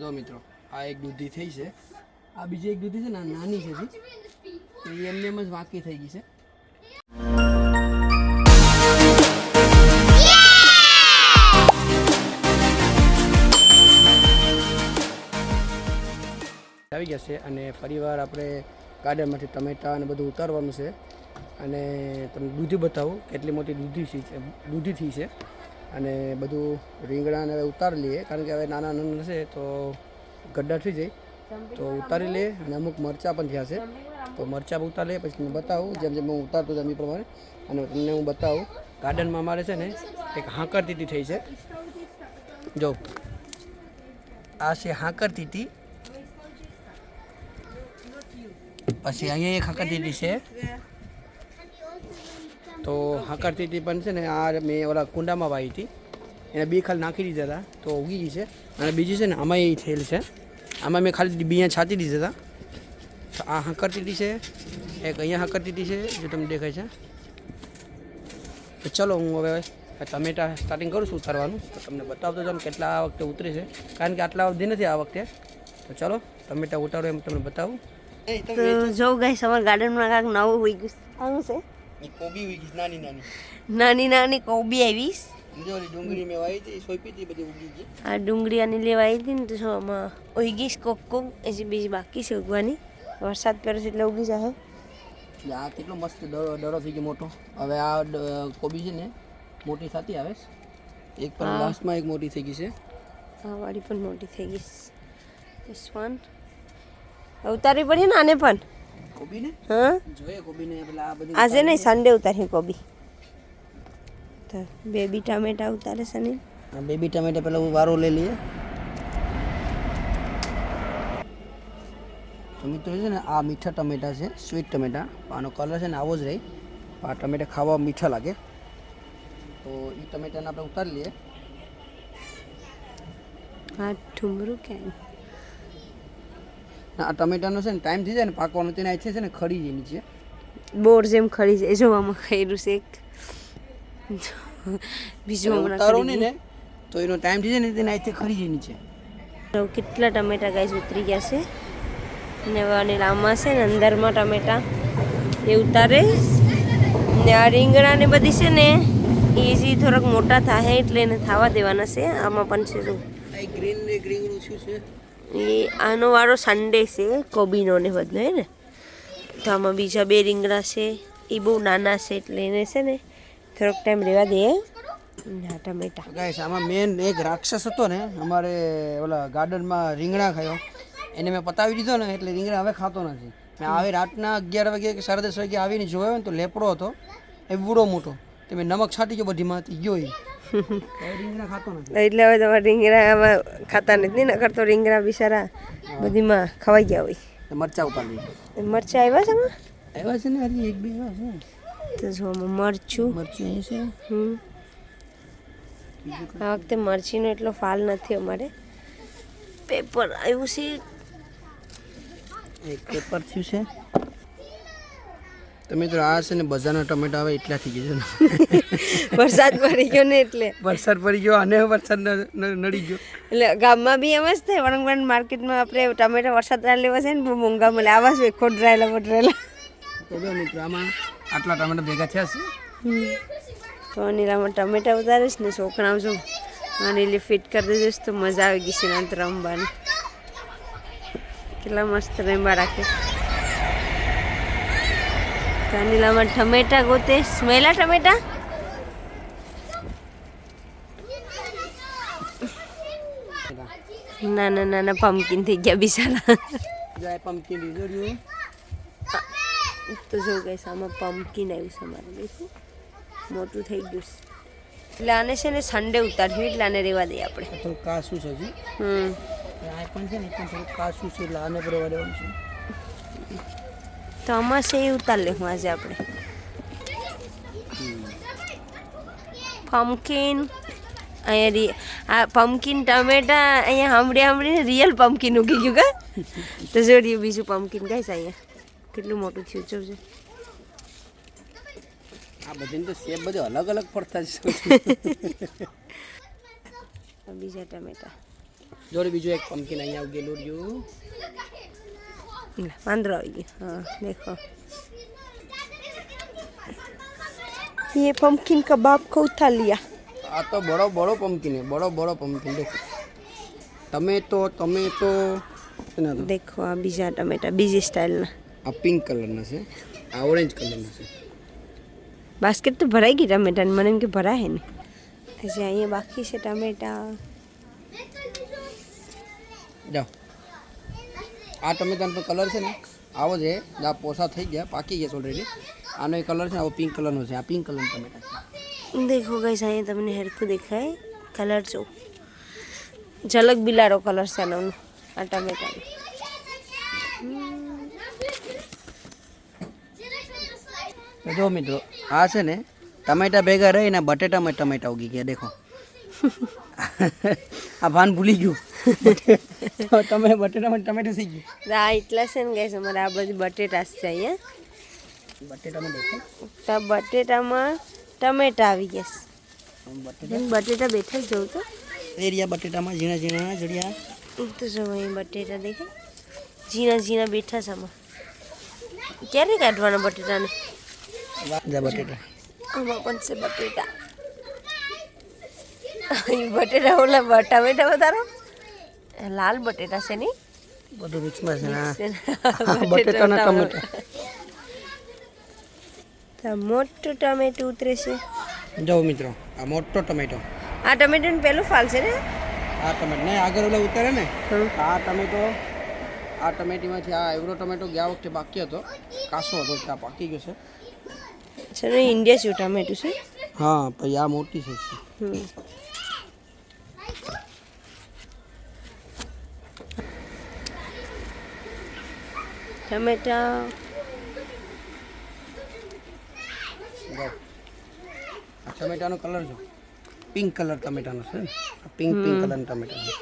જો મિત્રો આ એક દૂધી થઈ છે, આ બીજી એક દૂધી છે ને નાની છે હજી, તો એ એમને એમ જ વાંકી થઈ ગઈ છે. આવી ગયા છે અને ફરીવાર આપણે ગાર્ડનમાંથી ટમેટા અને બધું ઉતારવાનું છે. અને તમને દૂધી બતાવું કેટલી મોટી દૂધી થઈ છે અને બધું રીંગણાને હવે ઉતારી લઈએ, કારણ કે હવે નાના નાના છે તો ગड्ढा થઈ જાય, તો ઉતારી લઈએ. અને અમુક મરચાં પણ થયા છે, તો મરચાં ઉતારી લઈએ. પછી તમને બતાવું જેમ જેમ હું ઉતારતો હતો એ પ્રમાણે, અને તમને હું બતાવું. ગાર્ડનમાં અમારે છે ને એક હાંકર તીતી થઈ છે, જો આ છે હાંકર તીતી. પછી અહીંયા એક હાંકર તીતી છે, તો હાંકર તીતી પણ છે ને આ મેં ઓલા કુંડામાં વાવી હતી, એને બી ખાલી નાખી દીધા હતા તો ઉગી ગઈ છે. અને બીજી છે ને આમાં એ થયેલ છે, આમાં મેં ખાલી બીયા છાંટી દીધા હતા. તો આ હાંકર તીતી છે, એક અહીંયા હાંકર તીતી છે જે તમને દેખાય છે. તો ચલો હું હવે ટમેટા સ્ટાર્ટિંગ કરું છું ઉતારવાનું, તો તમને બતાવતો જાઉં કેટલા આ વખતે ઉતરે છે, કારણ કે આટલા અવધિ નથી આ વખતે. તો ચલો ટમેટા ઉતારો એમ તમને બતાવું. તો જો ગાઈસ અમારા ગાર્ડનમાં કાંઈક નવું હોય ગયું. આનું છે કોબી ઉગી નાની નાની નાની નાની કોબી આવીશ. ડુંગળી મેં વાવી હતી, સોંપી હતી, બધી ઉગી ગઈ. આ ડુંગળી આની લેવા આવી હતી ને, તો શું આમાં ઉગીશ કોક હજી બીજી બાકી છે ઉગવાની. વરસાદ પડે છે એટલે ઉગી જાય. આ કેટલો મસ્ત દડો થઈ ગયો મોટો. હવે આ કોબી છે ને મોટી થતી આવે છે. એક પણ લાસ્ટમાં એક મોટી થઈ ગઈ છે, આ વાળી પણ મોટી થઈ ગઈ. ધીસ વન ઉતારવી પડી ને આને પણ કોબીને. હા જોઈએ કોબીને પેલા આ બધી આજે નહીં સન્ડે ઉતારી કોબી. તો બેબી ટામેટા ઉતારે છે ને. આ બેબી ટમેટા પેલા વારો લઈ લઈએ. તો મિત્રો છે ને આ મીઠા ટમેટા છે, સ્વીટ ટમેટા. આનો કલર છે ને આવો જ રહે. આ ટમેટા ખાવા મીઠા લાગે, તો એ ટમેટાને આપણે ઉતારી લઈએ. હા ઠુમરું ક્યાં આ ટમેટાનો છે ને ટાઈમ થઈ જાય ને પાકવાનો, તેના છે ને ખરી જાય નીચે, બોર જેમ ખડી જાય. જોવામાં ખાયેલું છે એક બીજું ઉતારો નહીં ને તો એનો ટાઈમ થઈ જાય ને તેના અહીંથી ખરી જાય નીચે. કેટલા ટમેટા ગાઈસ ઉતરી ગયા છે ને અને લાંબા છે ને અંદરમાં ટમેટા એ ઉતારે ને. આ રીંગણા ને બધી છે ને એ થોડાક મોટા થાય એટલે એને થવા દેવાના છે. આમાં પણ છે જો ગ્રીન ને ગ્રીન શું છે એ આનો વાળો સન્ડે છે કોબીનો ને બધો હે ને. તો આમાં બીજા બે રીંગણા છે, એ બહુ નાના છે એટલે એને છે ને થોડોક ટાઈમ રહેવા દઈએ. ના ટમેટા ગાઈસ આમાં મેન એક રાક્ષસ હતો ને અમારે ઓલા ગાર્ડનમાં રીંગણા ખાયો, એને મેં પતાવી દીધો ને એટલે રીંગણા હવે ખાતો નથી. મેં આવી રાતના 11 વાગે કે 10:30 વાગે આવીને જોયો ને તો લેપડો હતો એ બુડો મોટો, તો મેં નમક છાંટી ગયો બધીમાંથી ગયો એ રીંગણા ખાતો નથી. એટલે હવે તમારે રીંગણા આમાં ખાતા નથી ને, નકર તો રીંગણા બિચારા બધીમાં ખવાઈ ગયા હોય. મરચા ઉતારી મરચાં આવ્યા છે આમાં? આવ્યા છે ને હજી એક બે આવ્યા છે. તો જો આમાં મરચું અહીં છે. આ વખતે મરચીનો એટલો ફાલ નથી અમારે. પેપર આવ્યું છે, એક પેપર થયું છે. તો મિત્રો આ છે ને બજારના ટમેટા હવે એટલા થઈ ગયા છે વરસાદ પડી ગયો ને એટલે. વરસાદ પડી ગયો અને વરસાદ નડી ગયો એટલે ગામમાં બી એમ જ થાય. વણંગવણ માર્કેટમાં આપણે ટમેટા વરસાદ લેવા છે ને બહુ મોંઘા મળે. આવા છે ખોડરાયેલા બટરેલા. તો જો મિત્રો આમાં આટલા ટમેટા ભેગા થયા છે. તો નીલામાં ટમેટા ઉતારીશ ને છોકરાઓ જો અનિલે ફિટ કરી દીધું તો મજા આવી ગઈ છે અંત રમવાની. કેટલા મસ્ત રમવા રાખે. તો અનિલામાં ટમેટા ગોતે. સ્મેલા ટમેટા નાના નાના પમ્પકિન થઈ ગયા બિચારા. પમ્પકિન રીઝોડ્યું તો જો ગઈ આમાં પમ્પકિન આવ્યું છે અમારે. દેખું મોટું થઈ ગયું છે એટલે આને છે ને સન્ડે ઉતાર્યું એટલે આને રહેવા દઈએ આપણે. થોડું કાસું છે હજી. આ પણ છે ને થોડું કાસું છે એટલે આને રહેવા દેવાનું છે. તો આમાં છે એ ઉતાર લેવું આજે આપણે. પમ્પકિન અહીંયા આ પમ્પકિન ટમેટા અહીંયા સાંભળીને રિયલ પમ્પકિન ઉગી ગયું કા. તો જોડીએ બીજું પમ્પકિન ગાઈસ અહીંયા કેટલું મોટું થયું છે. આ બધી તો શેપ બધે અલગ અલગ પડતા છે. બીજા ટમેટા જોડે બીજું એક પમ્પકિન અહીંયા ઉગેલું રહ્યું. वांदरो आ गया. हाँ देखो ये पम्पकिन का बाप को उठा लिया. આ તો બડો બડો પમ્પકિન હે, બડો બડો પમ્પકિન દેખો. ટમેટો એના તો देखो आ बीजा टमेटा बीजी स्टाइल ना આ પિંક કલરના છે, આ ઓરેન્જ કલરના છે. बास्केट तो भराई गई टमेटा ने મને એમ કે ભરા હે ને હજી અહીંયા બાકી છે ટમેટા. જાઓ આ ટમેટાનો તો કલર છે ને આવો છે, આ પોસા થઈ ગયા, પાકી ગયા ઓલરેડી. આનો એ કલર છે આવો પિંક કલરનો છે, આ પિંક કલરના ટમેટા છે. देखो गाइस અહીંયા તમને હેરખું દેખાય કલર જો ઝલક બિલારો કલર છે આનો આ ટમેટાનો. તો જો મિત્રો આ છે ને ટમેટા ભેગા રહીને બટેટામાં ટમેટા ઉગી ગયા દેખો. આ ભાન ભૂલી ગયું. તમે બટેટામાં ટમેટું થઈ ગયું. આ એટલા છે ને ગાઈસ અમારે આ બધું બટેટા છે અહીંયા. બટેટામાં દેખો તો બટેટામાં ટમેટા આવી ગયા બટેટા છે. બટેટા બેઠા જ જવું તો એરિયા બટેટામાં ઝીણા ઝીણા જડિયા. તો જો અહીં બટેટા દેખાય ઝીણા ઝીણા બેઠા છે આમાં. ક્યારે કાઢવાના બટેટાને? જા બટેટા આમાં પણ છે બટેટા. અહીં બટેટા ઓલા ટમેટા વધારો લાલ બટેટા છે નહીં બધું મિક્સમાં છે. બટેટા બટેટાના ટમેટા. તો મોટું ટમેટું ઉતરે છે. જો મિત્રો આ મોટો ટમેટો, આ ટમેટાનું પહેલું ફાલ છે ને. આ ટમેટો નહીં આગળ ઓલા ઉતરે ને હમ. આ ટમેટો, આ ટમેટીમાંથી આ એવડો ટમેટો ગયા વખતે બાકી હતો, કાસો હતો, ત્યાં પાકી ગયો છે. છે ને ઇન્ડિયા જેવું ટમેટું છે. હા પછી આ મોટી છે. હમ. ટમેટા જો આ ટમેટાનો કલર જો પિંક કલર ટમેટાનો છે ને, આ પિંક કલરનો ટમેટા છે.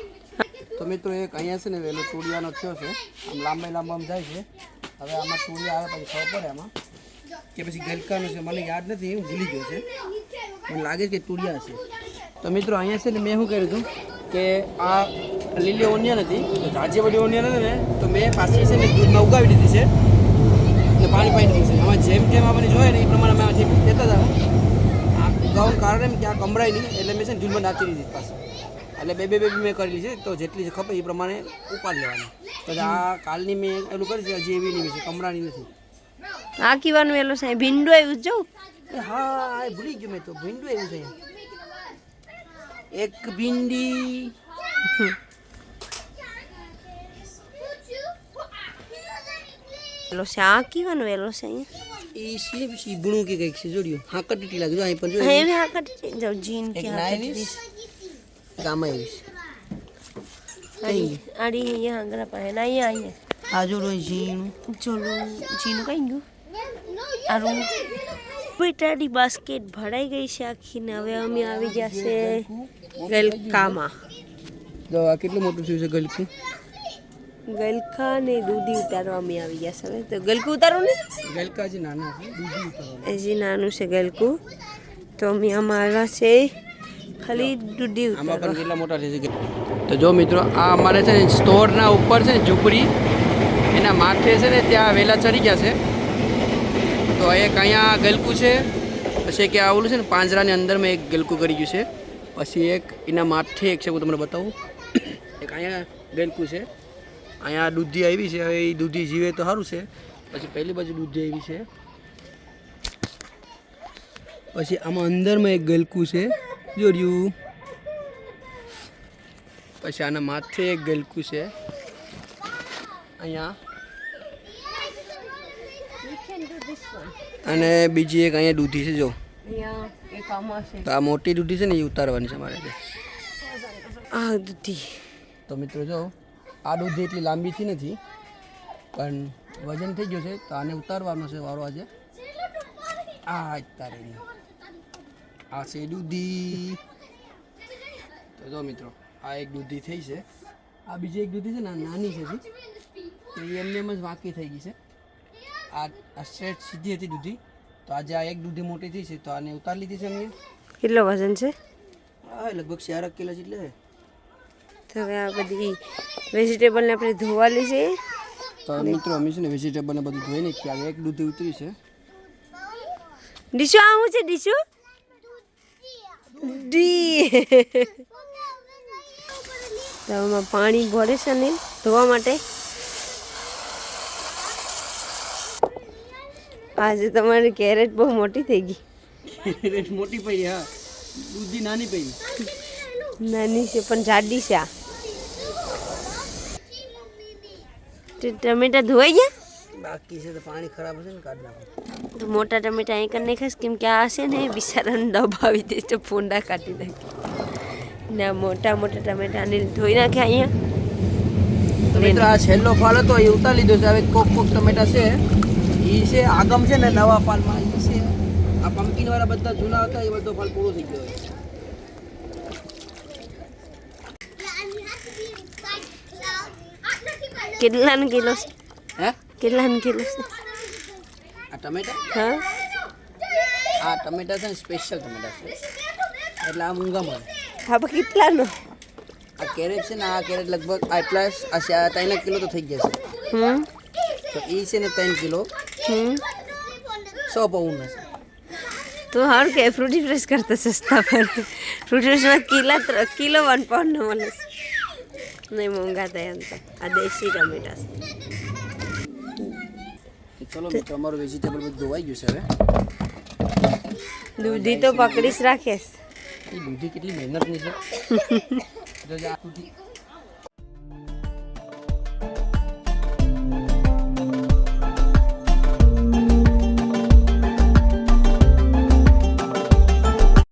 તો મિત્રો એક અહીંયા છે ને વેલો તુડિયાનો થયો છે, આમ લાંબામાં જાય છે. હવે આમાં તુડિયા આવે પછી ખબર પડે આમાં કે પછી ગલકાનો છે, મને યાદ નથી, હું ભૂલી ગયો છે. મને લાગે છે કે તુડિયા છે. તો મિત્રો અહીંયા છે ને મેં શું કર્યું હતું કે આ લીલી ઓનિયન હતી, તો જાજી બધી ઓનિયન હતી ને તો મેં પાછી છે ને દૂધમાં ઉગાવી દીધી છે અને પાણી પાઈ દીધું છે. આમાં જેમ જેમ આપણને જોઈએ ને એ પ્રમાણે અમે જેમ દેતા હતા આ ઉગાવવાનું કારણ એમ કે આ કમરાય નહીં એટલે મેં છે ને દૂધમાં નાખી દીધી પાછી. એટલે બે મેં કરેલી છે, તો જેટલી ખપે એ પ્રમાણે ઉપાડ લેવાની. તો આ કાલની મેં એલું કરી છે, હજી એવી નહીં છે, કમરાની નથી. આ કીવાનું વેલો છે ભીંડું આવ્યું જો. હા એ ભૂલી ગયો મેં, તો ભીંડું એવું છે. એક ભીંડી વેલો છે આ કીવાનો વેલો છે અહીંયા. એ સીબણું કે કંઈક છે જોડ્યું. હા કટી લાગ્યું અહીં પણ હા જોયું. એવી હા કટી જાવ જીન એક કે નાઈવીસ ગામમાં આવીશ આડી અહીંયા આંગળા પાસે ના અહીંયા આ જોડો ઝીણું ચોલું જીનું કઈ ગયું આરું બેટાડી બાસ્કેટ ભરાઈ ગઈ છે આખી ને હવે અમે આવી ગયા છે ગલકામાં. જો આ કેટલું મોટું થયું છે ગલકું. ગલકા ને દૂધી ઉતારવા અમે આવી ગયા છે. હવે તો ગલકું ઉતારો ને ગલકા હજી નાના છે, દૂધી ઉતારવાનું. હજી નાનું છે ગલકું, તો અમે અમારા છે ખાલી દૂધી આમાં પણ ઉતારવા. કેટલા મોટા થઈ છે. તો જો મિત્રો આ અમારે છે ને સ્ટોરના ઉપર છે ને ઝૂંપડી, એના માથે છે ને ત્યાં વેલા ચડી ગયા છે. તો એક અહીંયા ગલકું છે, પછી કે આવેલું છે ને પાંજરાની અંદરમાં એક ગલકું કરી ગયું છે, પછી એક એના માથે એક છે, હું તમને બતાવું. એક અહીંયા ગલકું છે, અહીંયા દૂધી આવી છે. હવે એ દૂધી જીવે તો સારું છે. પછી પહેલી બાજુ દૂધી આવી છે, પછી આમાં અંદરમાં એક ગલકું છે જોડ્યું, પછી આના માથે એક ગલકું છે અહીંયા, અને બીજી એક અહીંયા દૂધી છે જો. અહીંયા એક આમાં છે તો આ મોટી દૂધી છે ને એ ઉતારવાની છે મારે. આ દૂધી. તો મિત્રો જો આ દૂધી એટલી લાંબીથી નથી પણ વજન થઈ ગયું છે, તો આને ઉતારવાનો છે વારો આજે. આ ઉતારેલી આ છે દૂધી. તો જો મિત્રો આ એક દૂધી થઈ છે, આ બીજી એક દૂધી છે ને નાની છે હજી, તો એ એમને એમ જ વાંકી થઈ ગઈ છે. આ સ્ટ્રેટ સીધી હતી દૂધી, તો આજે આ એક દૂધી મોટી થઈ છે, તો આને ઉતારી લીધી છે અમે. કેટલો વજન છે? હા લગભગ 4 કિલો જેટલે છે. તો હવે આ બધી વેજીટેબલને આપણે ધોવાલી છે. તો મિત્રો અમે છે ને વેજીટેબલને બધું ધોઈ નાખીએ. હવે એક દૂધી ઉતરી છે. ડીશો આવું છે ડીશો ડી તો આમાં પાણી ભરે છે ને ધોવા માટે. આજે તમારી કેરેટ બહુ મોટી થઈ ગઈ. રેટ મોટી પડી. હા, દૂધી નાની પડી. નાની છે પણ જાડી છે. આ ટમેટા ધોવાઈ ગયા બાકી છે તો પાણી ખરાબ હશે ને કાઢ નાખો. તો મોટા ટમેટા અહીં કરી નાખાશ કેમ કે આ છે ને બિચારાને દબાવી દે તો ફોંડા કાઢી નાખે. ના મોટા મોટા ટમેટાને ધોઈ નાખ્યા અહીંયા. તો મિત્રો આ છેલ્લો ફાળ હતો એ ઉતારી લીધો છે. હવે કોક ટમેટા છે એ છે આગમ છે ને નવા ફાલમાં એ છે. આ પમ્પકિન વાળા બધા જૂના હતા એ બધો ફાલ પૂરો થઈ ગયો છે. કેટલાનો કિલો છે? હે, કેટલાનો કિલો છે? આ ટમેટા હા આ ટમેટા છે ને સ્પેશિયલ ટમેટા છે એટલે આ મૂંગા મળે. હા પણ કેટલાનો? આ કેરેટ છે ને આ કેરેટ લગભગ આટલા 3 કિલો તો થઈ ગયા છે. તો એ છે ને 3 કિલો 100 પાઉન્ડ છે. તો હારું કે ફ્રૂટી ફ્રેશ કરતા સસ્તા પર ફ્રૂટી ફ્રેશમાં કિલો 1 પાઉન્ડનો મળે છે. નહીં મોંઘા થાય એમ તો. આ દેશી ટમેટા છે. ચલો મિત્રો અમારું વેજીટેબલ બધું ધોવાઈ ગયું છે. હવે દૂધી તો પકડીશ રાખેશ. એ દૂધી કેટલી મહેનતની છે. જો આ દૂધી